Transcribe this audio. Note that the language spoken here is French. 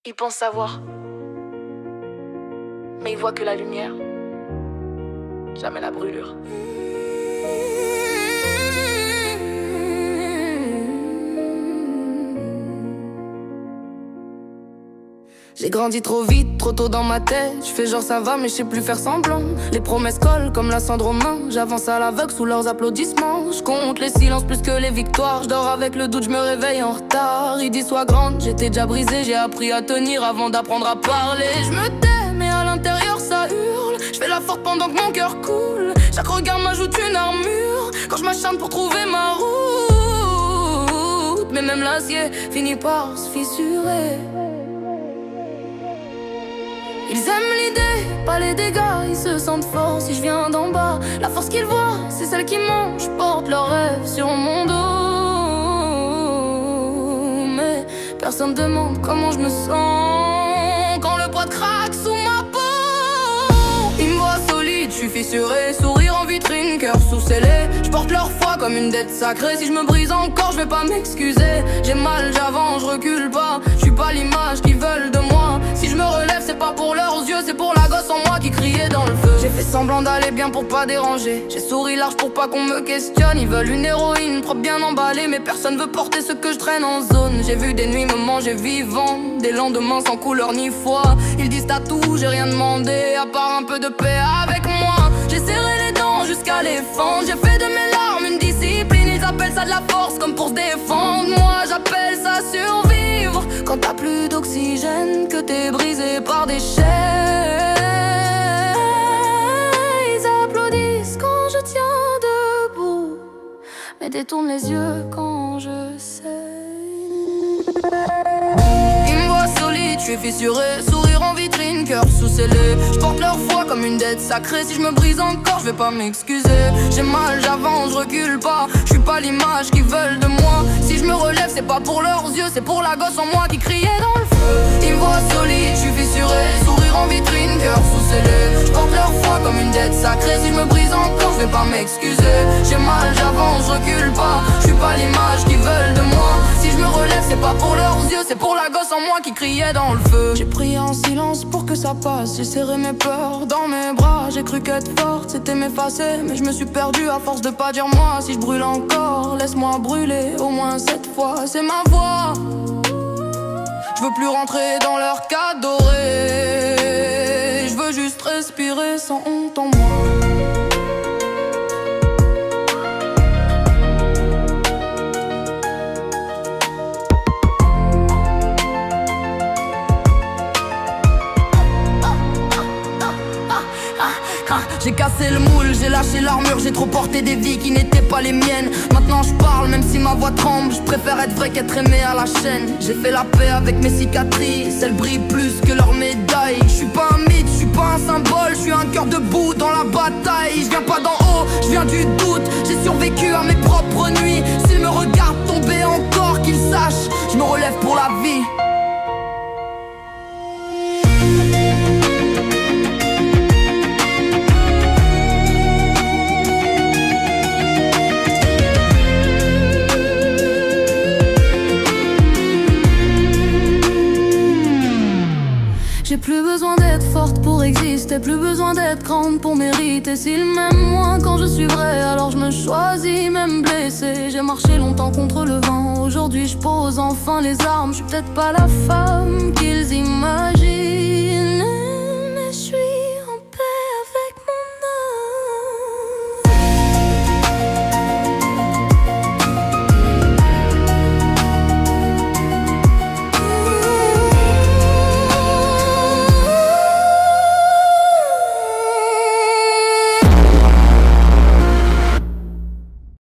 Ils pensent savoir, mais ils voient que la lumière, jamais la brûlure. J'ai grandi trop vite, trop tôt dans ma tête. Je fais genre ça va mais je sais plus faire semblant. Les promesses collent comme la cendre aux mains. J'avance à l'aveugle sous leurs applaudissements. Je compte les silences plus que les victoires. Je dors avec le doute, je me réveille en retard. Il dit sois grande, j'étais déjà brisée. J'ai appris à tenir avant d'apprendre à parler. Je me tais mais à l'intérieur ça hurle. Je fais la forte pendant que mon cœur coule. Chaque regard m'ajoute une armure quand je m'acharne pour trouver ma route. Mais même l'acier finit par se fissurer. Ils aiment l'idée, pas les dégâts, ils se sentent forts si je viens d'en bas. La force qu'ils voient, c'est celle qui mange, je porte leurs rêves sur mon dos. Mais personne demande comment je me sens quand le poids craque sous ma peau. Ils me voient solide, je suis fissuré, sourire en vitrine, cœur sous scellé. Je porte leur foi comme une dette sacrée. Si je me brise encore, je vais pas m'excuser. J'ai mal, j'avance, je recule pas. Je suis pas l'image qu'ils veulent de moi. Si je me relève, c'est pas pour leurs yeux, c'est pour la gosse en moi qui criait dans le feu. J'ai fait semblant d'aller bien pour pas déranger. J'ai souri large pour pas qu'on me questionne. Ils veulent une héroïne propre bien emballée, mais personne veut porter ce que je traîne en zone. J'ai vu des nuits me manger vivant, des lendemains sans couleur ni foi. Ils disent t'as tout, j'ai rien demandé à part un peu de paix avec moi. J'ai serré les dents jusqu'à les fendre. J'ai fait de mes larmes une discipline. Ils appellent ça de la force comme pour se défendre. Moi j'appelle ça survivre. Quand t'as plus d'oxygène, que t'es brisé par des chaînes. Ils applaudissent quand je tiens debout, mais détournent les yeux quand je saigne. Ils me voient solide, je suis fissuré, sourire en vitrine, cœur sous scellé. Je porte leur foi comme une dette sacrée. Si je me brise encore, je vais pas m'excuser. J'ai mal, j'avance, je recule pas. Je suis pas l'image qu'ils veulent de moi. Si je me relève, c'est pas pour leurs yeux, c'est pour la gosse en moi qui criait dans le feu. Ils me voient solide, je suis fissuré, sourire en vitrine, cœur sous scellé. Je porte leur foi comme une dette sacrée. Si je me brise encore, je vais pas m'excuser. J'ai mal, j'avance, je recule pas. Je suis pas l'image qu'ils veulent de moi. Si je me relève, c'est pas pour leurs yeux, c'est pour la gosse en moi qui criait dans le feu. J'ai prié en silence pour que ça passe. J'ai serré mes peurs dans mes bras. J'ai cru qu'être forte c'était m'effacer, mais je me suis perdu à force de pas dire moi. Si je brûle encore, laisse-moi brûler au moins cette fois. C'est ma voix. Je veux plus rentrer dans leur cadre doré. Je veux juste respirer sans honte en moi. J'ai cassé le moule, j'ai lâché l'armure, j'ai trop porté des vies qui n'étaient pas les miennes. Maintenant je parle même si ma voix tremble, je préfère être vrai qu'être aimé à la chaîne. J'ai fait la paix avec mes cicatrices, elles brillent plus que leurs médailles. Je suis pas un mythe, je suis pas un symbole, je suis un cœur debout dans la bataille. Je viens pas d'en haut, je viens du doute, j'ai survécu à mes propres nuits. S'ils me regardent tomber encore, qu'ils sachent, je me relève pour la vie. J'ai plus besoin d'être forte pour exister, plus besoin d'être grande pour mériter. S'ils m'aiment moins quand je suis vraie, alors je me choisis même blessée. J'ai marché longtemps contre le vent, aujourd'hui je pose enfin les armes. Je suis peut-être pas la femme